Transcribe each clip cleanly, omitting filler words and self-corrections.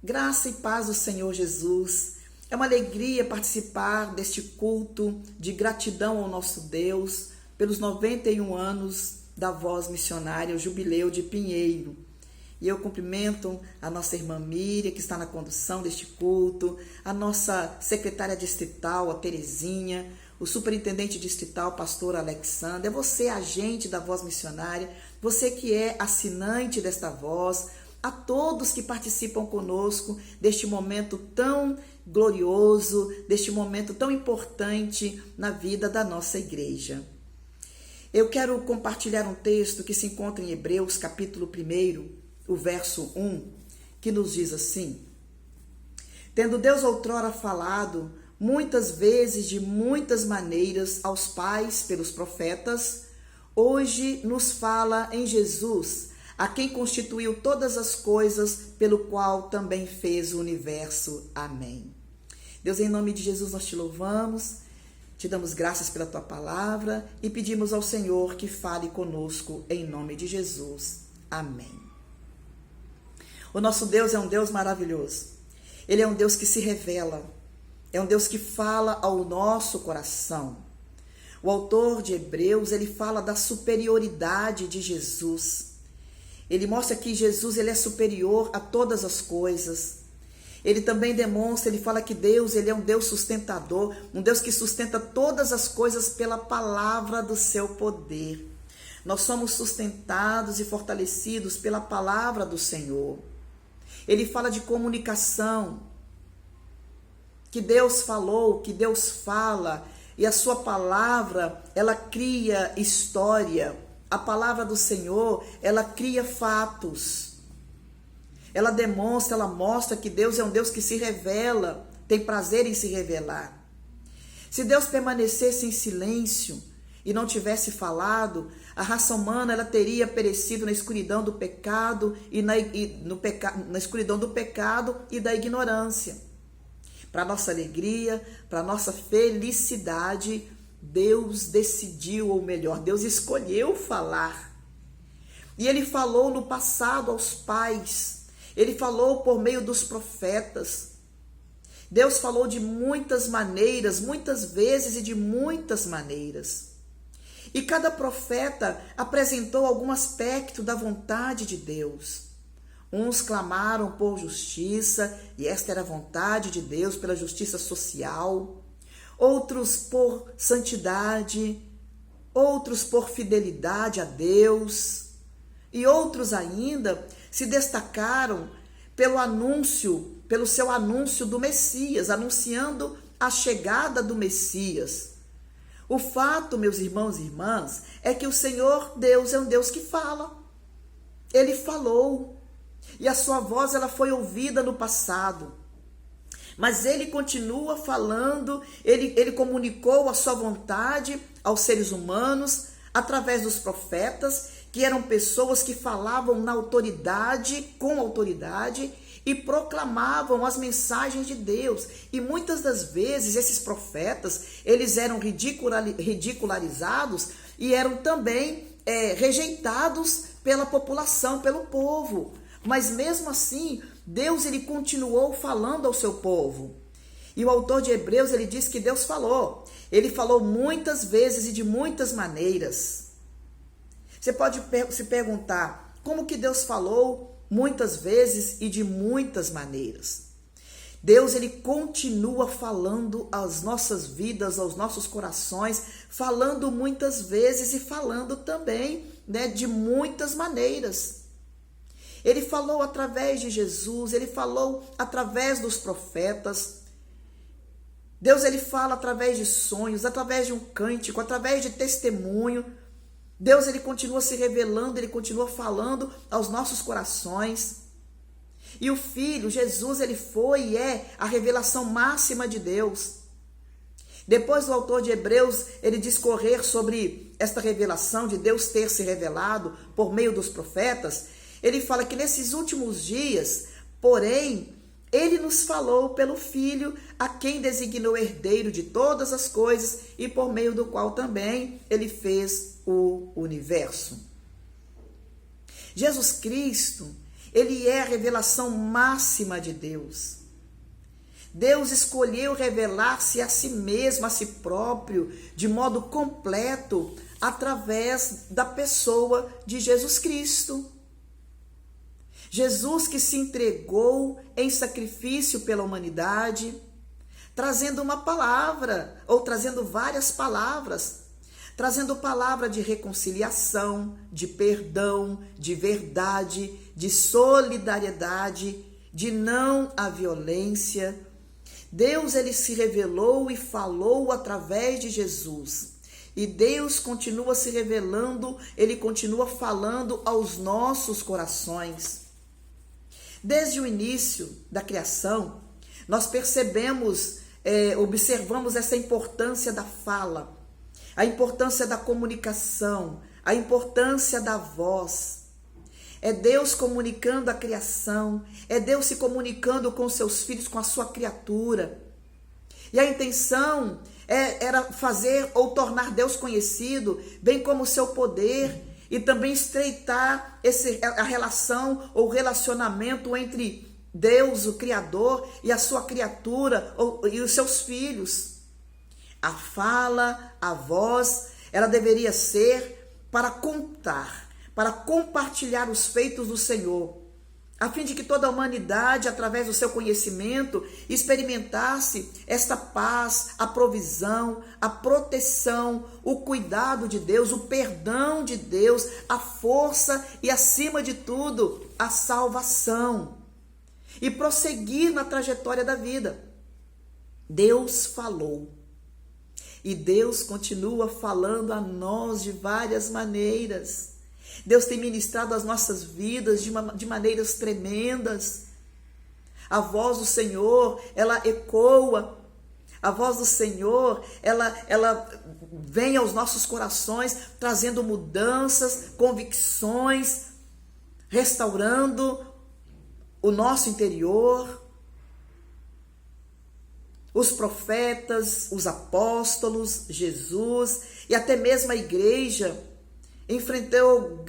Graça e paz do Senhor Jesus. É uma alegria participar deste culto de gratidão ao nosso Deus pelos 91 anos da Voz Missionária, o Jubileu de Pinheiro. E eu cumprimento a nossa irmã Miriam, que está na condução deste culto, a nossa secretária distrital, a Terezinha, o superintendente distrital, pastor Alexandre, é você, agente da Voz Missionária, você que é assinante desta voz, a todos que participam conosco deste momento tão glorioso, deste momento tão importante na vida da nossa igreja. Eu quero compartilhar um texto que se encontra em Hebreus, capítulo 1, o verso 1, que nos diz assim: Tendo Deus outrora falado muitas vezes, de muitas maneiras, aos pais pelos profetas, hoje nos fala em Jesus, a quem constituiu todas as coisas, pelo qual também fez o universo. Amém. Deus, em nome de Jesus, nós te louvamos, te damos graças pela tua palavra e pedimos ao Senhor que fale conosco em nome de Jesus. Amém. O nosso Deus é um Deus maravilhoso. Ele é um Deus que se revela, é um Deus que fala ao nosso coração. O autor de Hebreus, ele fala da superioridade de Jesus. Ele mostra que Jesus ele é superior a todas as coisas. Ele também demonstra, ele fala que Deus ele é um Deus sustentador, um Deus que sustenta todas as coisas pela palavra do seu poder. Nós somos sustentados e fortalecidos pela palavra do Senhor. Ele fala de comunicação, que Deus falou, que Deus fala, e a sua palavra, ela cria história. A palavra do Senhor, ela cria fatos. Ela demonstra, ela mostra que Deus é um Deus que se revela, tem prazer em se revelar. Se Deus permanecesse em silêncio e não tivesse falado, a raça humana ela teria perecido na escuridão do pecado na escuridão do pecado e da ignorância. Para nossa alegria, para nossa felicidade, Deus decidiu, ou melhor, Deus escolheu falar. E ele falou no passado aos pais, ele falou por meio dos profetas. Deus falou de muitas maneiras, muitas vezes e de muitas maneiras. E cada profeta apresentou algum aspecto da vontade de Deus. Uns clamaram por justiça, e esta era a vontade de Deus pela justiça social. Outros por santidade, outros por fidelidade a Deus, e outros ainda se destacaram pelo seu anúncio do Messias, anunciando a chegada do Messias. O fato, meus irmãos e irmãs, é que o Senhor Deus é um Deus que fala. Ele falou, e a sua voz ela foi ouvida no passado. Mas ele continua falando, ele comunicou a sua vontade aos seres humanos através dos profetas, que eram pessoas que falavam na autoridade, com autoridade, e proclamavam as mensagens de Deus. E muitas das vezes esses profetas, eles eram ridicularizados e eram também rejeitados pela população, pelo povo. Mas mesmo assim, Deus ele continuou falando ao seu povo. E o autor de Hebreus, ele diz que Deus falou. Ele falou muitas vezes e de muitas maneiras. Você pode se perguntar, como que Deus falou muitas vezes e de muitas maneiras? Deus ele continua falando às nossas vidas, aos nossos corações, falando muitas vezes e falando também, de muitas maneiras. Ele falou através de Jesus, ele falou através dos profetas. Deus ele fala através de sonhos, através de um cântico, através de testemunho. Deus ele continua se revelando, ele continua falando aos nossos corações. E o Filho, Jesus, ele foi e é a revelação máxima de Deus. Depois do autor de Hebreus, ele discorrer sobre esta revelação de Deus ter se revelado por meio dos profetas, ele fala que nesses últimos dias, porém, ele nos falou pelo Filho, a quem designou herdeiro de todas as coisas e por meio do qual também ele fez o universo. Jesus Cristo, ele é a revelação máxima de Deus. Deus escolheu revelar-se a si mesmo, a si próprio, de modo completo, através da pessoa de Jesus Cristo. Jesus que se entregou em sacrifício pela humanidade, trazendo uma palavra, ou trazendo várias palavras, trazendo palavra de reconciliação, de perdão, de verdade, de solidariedade, de não à violência. Deus, ele se revelou e falou através de Jesus. E Deus continua se revelando, ele continua falando aos nossos corações. Desde o início da criação, nós observamos essa importância da fala, a importância da comunicação, a importância da voz. É Deus comunicando a criação, é Deus se comunicando com seus filhos, com a sua criatura. E a intenção era fazer ou tornar Deus conhecido, bem como o seu poder, e também estreitar a relação ou relacionamento entre Deus, o Criador, e a sua criatura e os seus filhos. A fala, a voz, ela deveria ser para contar, para compartilhar os feitos do Senhor, a fim de que toda a humanidade, através do seu conhecimento, experimentasse esta paz, a provisão, a proteção, o cuidado de Deus, o perdão de Deus, a força e, acima de tudo, a salvação. E prosseguir na trajetória da vida. Deus falou. E Deus continua falando a nós de várias maneiras. Deus tem ministrado as nossas vidas de maneiras tremendas. A voz do Senhor, ela ecoa. A voz do Senhor, ela vem aos nossos corações, trazendo mudanças, convicções, restaurando o nosso interior. Os profetas, os apóstolos, Jesus e até mesmo a igreja enfrentaram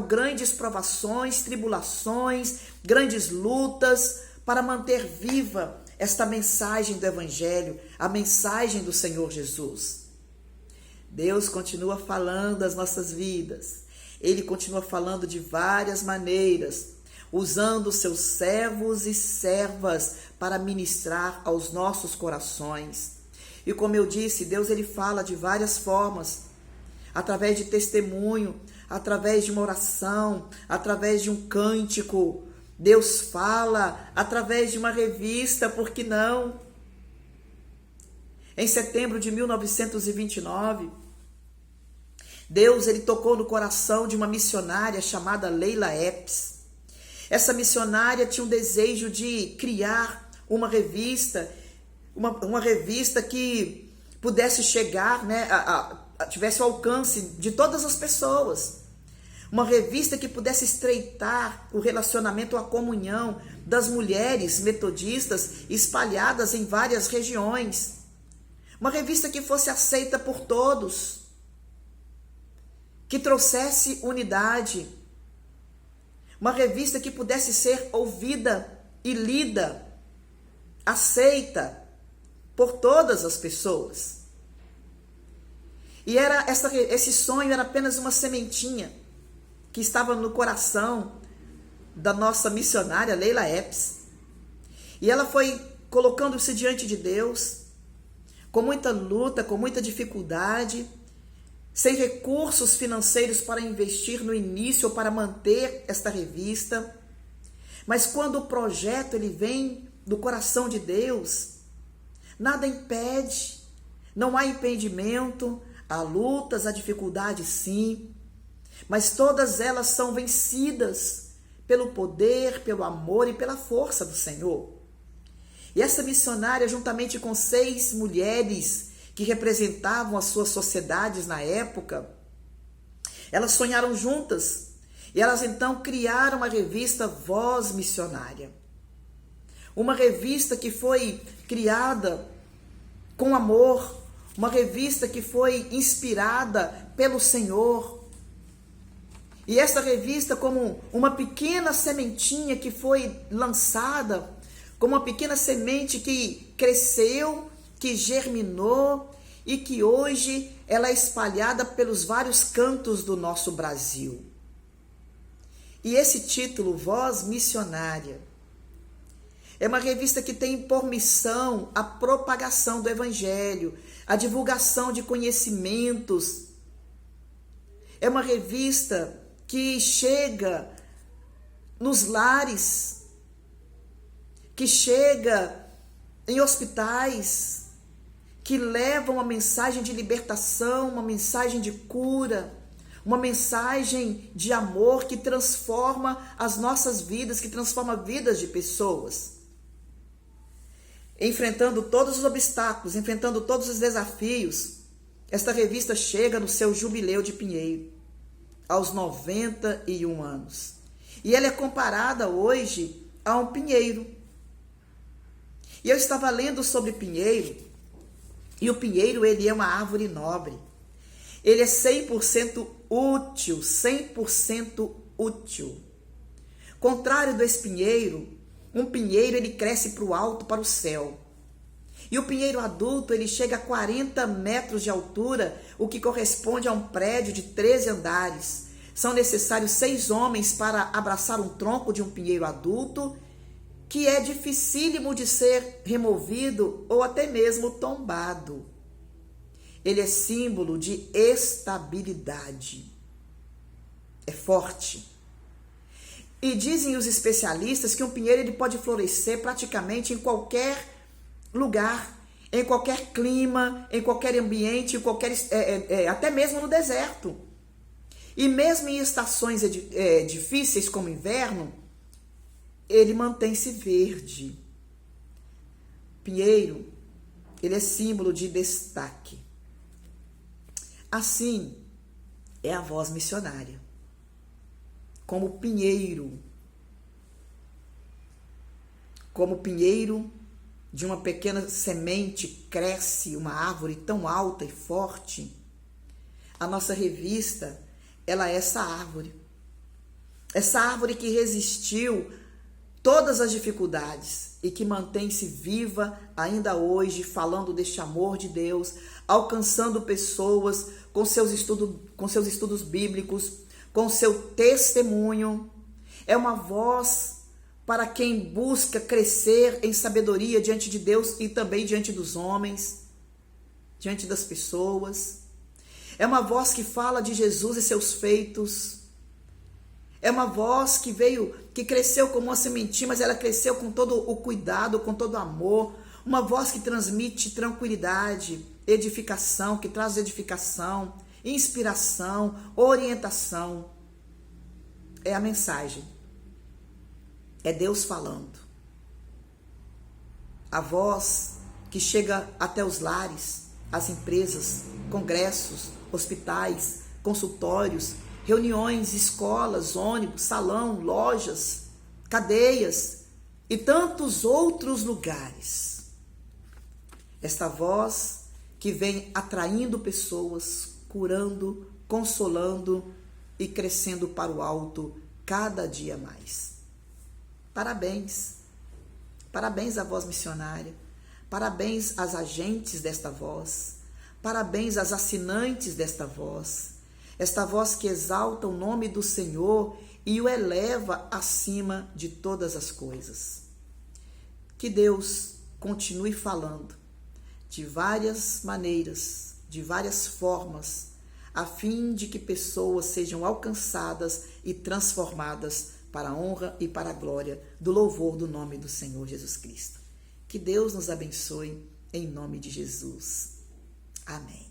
grandes provações, tribulações, grandes lutas para manter viva esta mensagem do Evangelho, a mensagem do Senhor Jesus. Deus continua falando às nossas vidas. Ele continua falando de várias maneiras, usando seus servos e servas para ministrar aos nossos corações. E como eu disse, Deus ele fala de várias formas, através de testemunho, através de uma oração, através de um cântico. Deus fala através de uma revista, por que não? Em setembro de 1929, Deus ele tocou no coração de uma missionária chamada Leila Epes. Essa missionária tinha um desejo de criar uma revista, uma revista que pudesse chegar, tivesse o alcance de todas as pessoas. Uma revista que pudesse estreitar o relacionamento, a comunhão das mulheres metodistas espalhadas em várias regiões. Uma revista que fosse aceita por todos, que trouxesse unidade. Uma revista que pudesse ser ouvida e lida, aceita por todas as pessoas. E esse sonho era apenas uma sementinha que estava no coração da nossa missionária Leila Epes. E ela foi colocando-se diante de Deus, com muita luta, com muita dificuldade, sem recursos financeiros para investir no início ou para manter esta revista. Mas quando o projeto ele vem do coração de Deus, nada impede, não há impedimento. Há lutas, há dificuldades sim, mas todas elas são vencidas pelo poder, pelo amor e pela força do Senhor. E essa missionária, juntamente com 6 mulheres que representavam as suas sociedades na época, elas sonharam juntas e elas então criaram a revista Voz Missionária. Uma revista que foi criada com amor, uma revista que foi inspirada pelo Senhor. E esta revista, como uma pequena sementinha que foi lançada, como uma pequena semente que cresceu, que germinou e que hoje ela é espalhada pelos vários cantos do nosso Brasil. E esse título, Voz Missionária, é uma revista que tem por missão a propagação do Evangelho, a divulgação de conhecimentos. É uma revista que chega nos lares, que chega em hospitais, que leva uma mensagem de libertação, uma mensagem de cura, uma mensagem de amor que transforma as nossas vidas, que transforma vidas de pessoas. Enfrentando todos os obstáculos, enfrentando todos os desafios, esta revista chega no seu jubileu de Pinheiro, aos 91 anos. E ela é comparada hoje a um pinheiro. E eu estava lendo sobre pinheiro, e o pinheiro, ele é uma árvore nobre. Ele é 100% útil, 100% útil. Contrário do espinheiro, um pinheiro, ele cresce para o alto, para o céu. E o pinheiro adulto, ele chega a 40 metros de altura, o que corresponde a um prédio de 13 andares. São necessários 6 homens para abraçar um tronco de um pinheiro adulto, que é dificílimo de ser removido ou até mesmo tombado. Ele é símbolo de estabilidade. É forte. E dizem os especialistas que um pinheiro ele pode florescer praticamente em qualquer lugar, em qualquer clima, em qualquer ambiente, em qualquer, até mesmo no deserto. E mesmo em estações difíceis como inverno, ele mantém-se verde. Pinheiro, ele é símbolo de destaque. Assim é a voz missionária. Como pinheiro de uma pequena semente cresce uma árvore tão alta e forte, a nossa revista, ela é essa árvore. Essa árvore que resistiu todas as dificuldades e que mantém-se viva ainda hoje, falando deste amor de Deus, alcançando pessoas com seus estudos bíblicos, com seu testemunho. É uma voz para quem busca crescer em sabedoria diante de Deus e também diante dos homens, diante das pessoas. É uma voz que fala de Jesus e seus feitos. É uma voz que cresceu como uma sementinha, mas ela cresceu com todo o cuidado, com todo o amor. Uma voz que transmite tranquilidade, edificação, que traz edificação, inspiração, orientação. É a mensagem. É Deus falando. A voz que chega até os lares, as empresas, congressos, hospitais, consultórios, reuniões, escolas, ônibus, salão, lojas, cadeias e tantos outros lugares. Esta voz que vem atraindo pessoas, curando, consolando e crescendo para o alto cada dia mais. Parabéns. Parabéns à voz missionária. Parabéns às agentes desta voz. Parabéns às assinantes desta voz. Esta voz que exalta o nome do Senhor e o eleva acima de todas as coisas. Que Deus continue falando de várias maneiras, de várias formas, a fim de que pessoas sejam alcançadas e transformadas para a honra e para a glória do louvor do nome do Senhor Jesus Cristo. Que Deus nos abençoe em nome de Jesus. Amém.